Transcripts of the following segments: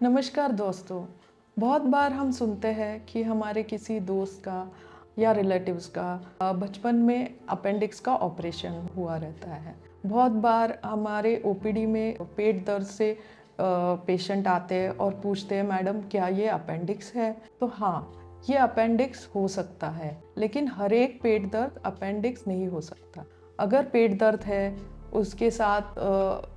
नमस्कार दोस्तों। बहुत बार हम सुनते हैं कि हमारे किसी दोस्त का या रिलेटिव्स का बचपन में अपेंडिक्स का ऑपरेशन हुआ रहता है। बहुत बार हमारे ओपीडी में पेट दर्द से पेशेंट आते हैं और पूछते हैं, मैडम क्या ये अपेंडिक्स है? तो हाँ, ये अपेंडिक्स हो सकता है, लेकिन हर एक पेट दर्द अपेंडिक्स नहीं हो सकता। अगर पेट दर्द है, उसके साथ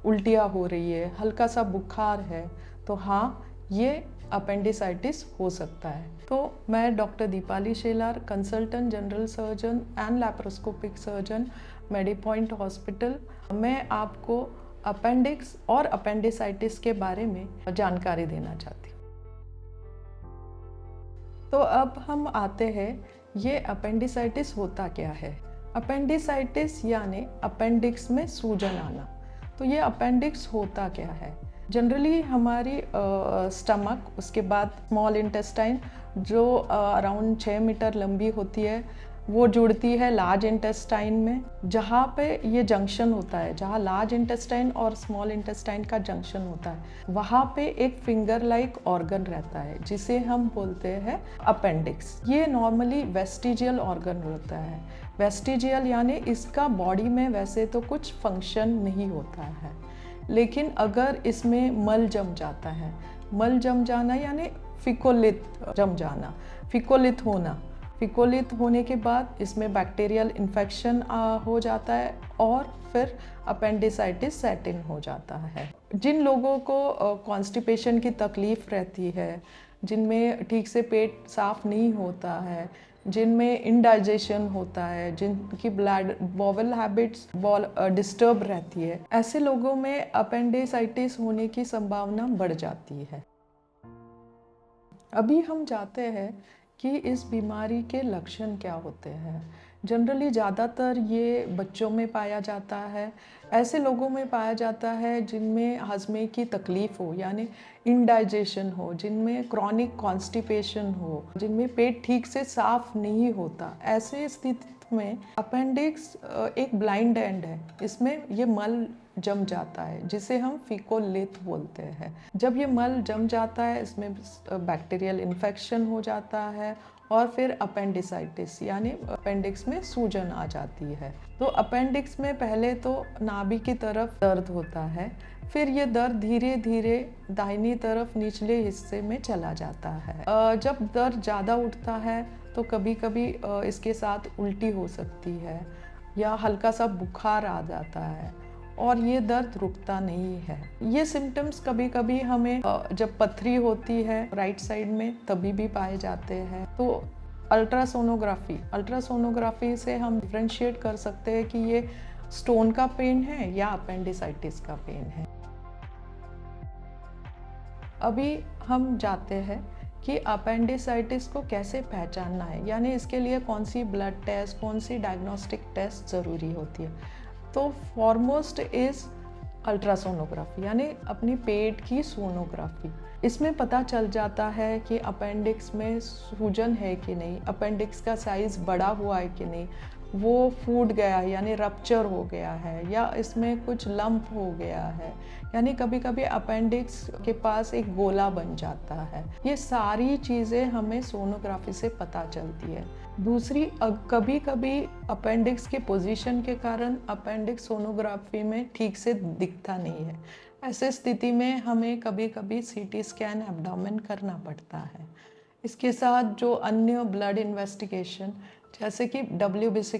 उल्टियाँ हो रही है, हल्का सा बुखार है, तो हाँ, ये अपेंडिसाइटिस हो सकता है। तो मैं doctor Deepali Shelar, consultant general surgeon and laparoscopic surgeon, Medipoint hospital, मैं आपको अपेंडिक्स और अपेंडिसाइटिस के बारे में जानकारी देना चाहती हूँ। तो अब हम आते हैं, ये अपेंडिसाइटिस होता क्या है। अपेंडिसाइटिस यानी अपेंडिक्स में सूजन आना। तो ये अपेंडिक्स होता क्या है? जनरली हमारी स्टमक, उसके बाद स्मॉल इंटेस्टाइन जो अराउंड 6 मीटर लंबी होती है, वो जुड़ती है लार्ज इंटेस्टाइन में, जहाँ पे ये जंक्शन होता है, जहाँ लार्ज इंटेस्टाइन और स्मॉल इंटेस्टाइन का जंक्शन होता है, वहाँ पे एक फिंगर लाइक ऑर्गन रहता है जिसे हम बोलते हैं अपेंडिक्स। ये नॉर्मली वेस्टिजियल ऑर्गन होता है। वेस्टिजियल यानी इसका बॉडी में वैसे तो कुछ फंक्शन नहीं होता है, लेकिन अगर इसमें मल जम जाता है, मल जम जाना यानी फिकोलित जम जाना, फिकोलित होना, फिकोलित होने के बाद इसमें बैक्टीरियल इन्फेक्शन हो जाता है और फिर अपेंडिसाइटिस सेट इन हो जाता है। जिन लोगों को कॉन्स्टिपेशन की तकलीफ़ रहती है, जिनमें ठीक से पेट साफ नहीं होता है, जिनमें इनडाइजेशन होता है, जिनकी ब्लड बॉवल हैबिट्स डिस्टर्ब रहती है, ऐसे लोगों में अपेंडिसाइटिस होने की संभावना बढ़ जाती है। अभी हम जाते हैं कि इस बीमारी के लक्षण क्या होते हैं। जनरली ज़्यादातर ये बच्चों में पाया जाता है। ऐसे लोगों में पाया जाता है जिनमें हजमे की तकलीफ़ हो, यानी इनडाइजेशन हो, जिनमें क्रॉनिक कॉन्स्टिपेशन हो, जिनमें पेट ठीक से साफ नहीं होता। ऐसे स्थिति में अपेंडिक्स एक ब्लाइंड एंड है। इसमें ये मल जम जाता है जिसे हम फिकोलित बोलते हैं। जब ये मल जम जाता है, इसमें बैक्टीरियल इन्फेक्शन हो जाता है और फिर अपेंडिसाइटिस यानी अपेंडिक्स में सूजन आ जाती है। तो अपेंडिक्स में पहले तो नाभि की तरफ दर्द होता है, फिर ये दर्द धीरे धीरे दाहिनी तरफ निचले हिस्से में चला जाता है। जब दर्द ज़्यादा उठता है तो कभी कभी इसके साथ उल्टी हो सकती है या हल्का सा बुखार आ जाता है और ये दर्द रुकता नहीं है। ये सिम्टम्स कभी कभी हमें जब पथरी होती है राइट साइड में तभी भी पाए जाते हैं। तो अल्ट्रासोनोग्राफी से हम डिफ्रेंशिएट कर सकते हैं कि ये स्टोन का पेन है या अपेंडिसाइटिस का पेन है। अभी हम जाते हैं कि अपेंडिसाइटिस को कैसे पहचानना है, यानी इसके लिए कौन सी ब्लड टेस्ट, कौन सी डायग्नोस्टिक टेस्ट ज़रूरी होती है। तो फॉरमोस्ट इज़ अल्ट्रासोनोग्राफी, यानी अपनी पेट की सोनोग्राफी। इसमें पता चल जाता है कि अपेंडिक्स में सूजन है कि नहीं, अपेंडिक्स का साइज़ बड़ा हुआ है कि नहीं, वो फूट गया है यानी रप्चर हो गया है, या इसमें कुछ लंप हो गया है, यानी कभी कभी अपेंडिक्स के पास एक गोला बन जाता है। ये सारी चीज़ें हमें सोनोग्राफी से पता चलती है। दूसरी, कभी कभी अपेंडिक्स के पोजीशन के कारण अपेंडिक्स सोनोग्राफी में ठीक से दिखता नहीं है। ऐसे स्थिति में हमें कभी कभी सीटी स्कैन एब्डोमेन करना पड़ता है। इसके साथ जो अन्य ब्लड इन्वेस्टिगेशन जैसे कि डब्ल्यूबीसी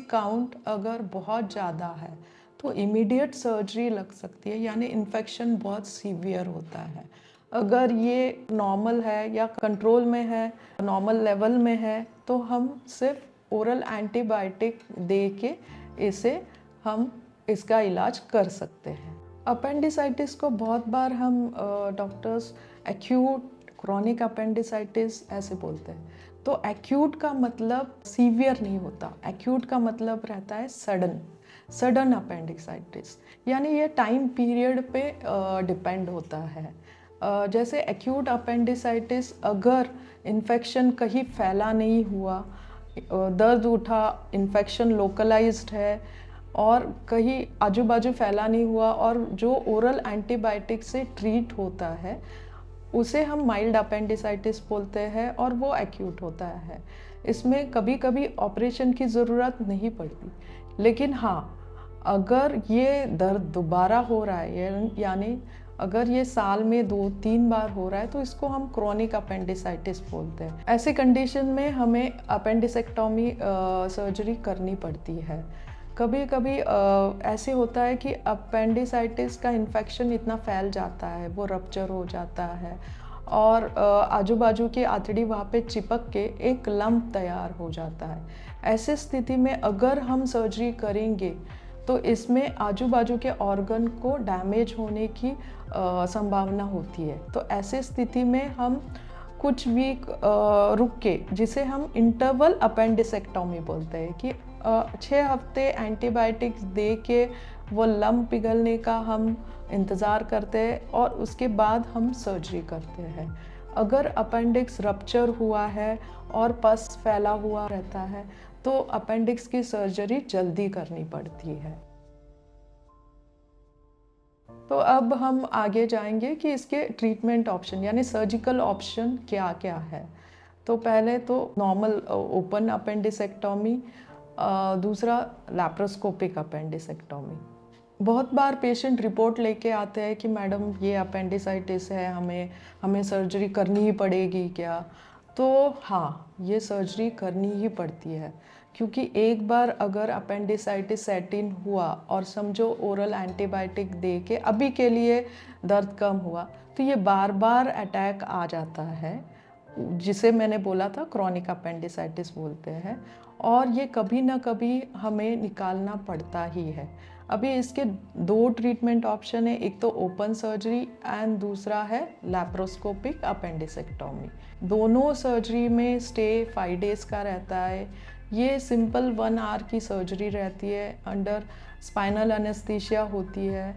काउंट अगर बहुत ज़्यादा है तो इमीडिएट सर्जरी लग सकती है, यानी इन्फेक्शन बहुत सीवियर होता है। अगर ये नॉर्मल है या कंट्रोल में है, नॉर्मल लेवल में है, तो हम सिर्फ ओरल एंटीबायोटिक दे के हम इसका इलाज कर सकते हैं। अपेंडिसाइटिस को बहुत बार हम डॉक्टर्स एक्यूट क्रॉनिक अपेंडिसाइटिस ऐसे बोलते हैं। तो एक्यूट का मतलब सीवियर नहीं होता, एक्यूट का मतलब रहता है सडन अपेंडिसाइटिस, यानी ये टाइम पीरियड पे डिपेंड होता है। जैसे एक्यूट अपेंडिसाइटिस अगर इन्फेक्शन कहीं फैला नहीं हुआ, दर्द उठा, इन्फेक्शन लोकलाइज्ड है, और कहीं आजू बाजू फैला नहीं हुआ, और जो ओरल एंटीबायोटिक से ट्रीट होता है उसे हम माइल्ड अपेंडिसाइटिस बोलते हैं, और वो एक्यूट होता है। इसमें कभी कभी ऑपरेशन की ज़रूरत नहीं पड़ती, लेकिन हाँ, अगर ये दर्द दोबारा हो रहा है, यानी अगर ये साल में 2-3 बार हो रहा है, तो इसको हम क्रोनिक अपेंडिसाइटिस बोलते हैं। ऐसी कंडीशन में हमें अपेंडिसेक्टोमी सर्जरी करनी पड़ती है। कभी कभी ऐसे होता है कि अपेंडिसाइटिस का इन्फेक्शन इतना फैल जाता है, वो रप्चर हो जाता है, और आजू बाजू की आंतड़ी वहाँ पे चिपक के एक लंप तैयार हो जाता है। ऐसे स्थिति में अगर हम सर्जरी करेंगे तो इसमें आजू बाजू के ऑर्गन को डैमेज होने की संभावना होती है। तो ऐसे स्थिति में हम कुछ वीक रुक के, जिसे हम इंटरवल अपेंडिसेक्टोमी बोलते हैं, कि 6 हफ्ते एंटीबायोटिक्स दे के वो लंप पिघलने का हम इंतज़ार करते हैं, और उसके बाद हम सर्जरी करते हैं। अगर अपेंडिक्स रप्चर हुआ है और पस फैला हुआ रहता है तो अपेंडिक्स की सर्जरी जल्दी करनी पड़ती है। तो अब हम आगे जाएंगे कि इसके ट्रीटमेंट ऑप्शन यानी सर्जिकल ऑप्शन क्या क्या है। तो पहले तो नॉर्मल ओपन अपेंडिसेक्टोमी, दूसरा लैप्रोस्कोपिक अपेंडिसेक्टोमी। बहुत बार पेशेंट रिपोर्ट लेके आते हैं कि मैडम ये अपेंडिसाइटिस है, हमें सर्जरी करनी ही पड़ेगी क्या? तो हाँ, ये सर्जरी करनी ही पड़ती है, क्योंकि एक बार अगर अपेंडिसाइटिस सेट इन हुआ और समझो ओरल एंटीबायोटिक दे के अभी के लिए दर्द कम हुआ, तो ये बार बार अटैक आ जाता है, जिसे मैंने बोला था क्रोनिक अपेंडिसाइटिस बोलते हैं, और ये कभी ना कभी हमें निकालना पड़ता ही है। अभी इसके 2 ट्रीटमेंट ऑप्शन है, एक तो ओपन सर्जरी एंड दूसरा है लैप्रोस्कोपिक अपेंडिसेक्टोमी। दोनों सर्जरी में स्टे 5 डेज़ का रहता है। ये सिंपल 1 आवर की सर्जरी रहती है, अंडर स्पाइनल एनेस्थीसिया होती है।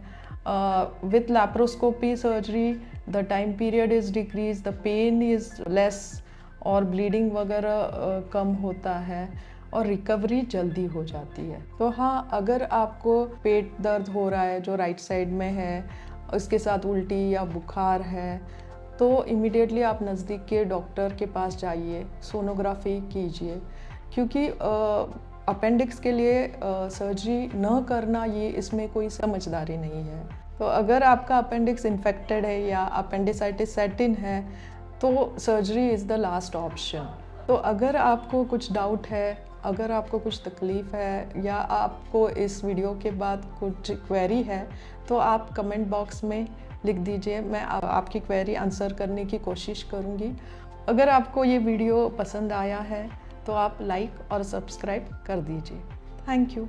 With laparoscopy surgery the time period is decrease, the pain is less, और ब्लीडिंग वगैरह कम होता है, और रिकवरी जल्दी हो जाती है। तो हाँ, अगर आपको पेट दर्द हो रहा है जो राइट साइड में है, उसके साथ उल्टी या बुखार है, तो इमीडिएटली आप नज़दीक के डॉक्टर के पास जाइए, सोनोग्राफी कीजिए, क्योंकि अपेंडिक्स के लिए सर्जरी न करना, ये इसमें कोई समझदारी नहीं है। तो अगर आपका अपेंडिक्स इन्फेक्टेड है या अपेंडिसाइटिस सेट इन है, तो surgery is the last option. तो अगर आपको कुछ डाउट है, अगर आपको कुछ तकलीफ़ है, या आपको इस वीडियो के बाद कुछ क्वेरी है, तो आप कमेंट बॉक्स में लिख दीजिए, मैं आपकी क्वेरी आंसर करने की कोशिश करूँगी। अगर आपको ये वीडियो पसंद आया है तो आप लाइक और सब्सक्राइब कर दीजिए। Thank you.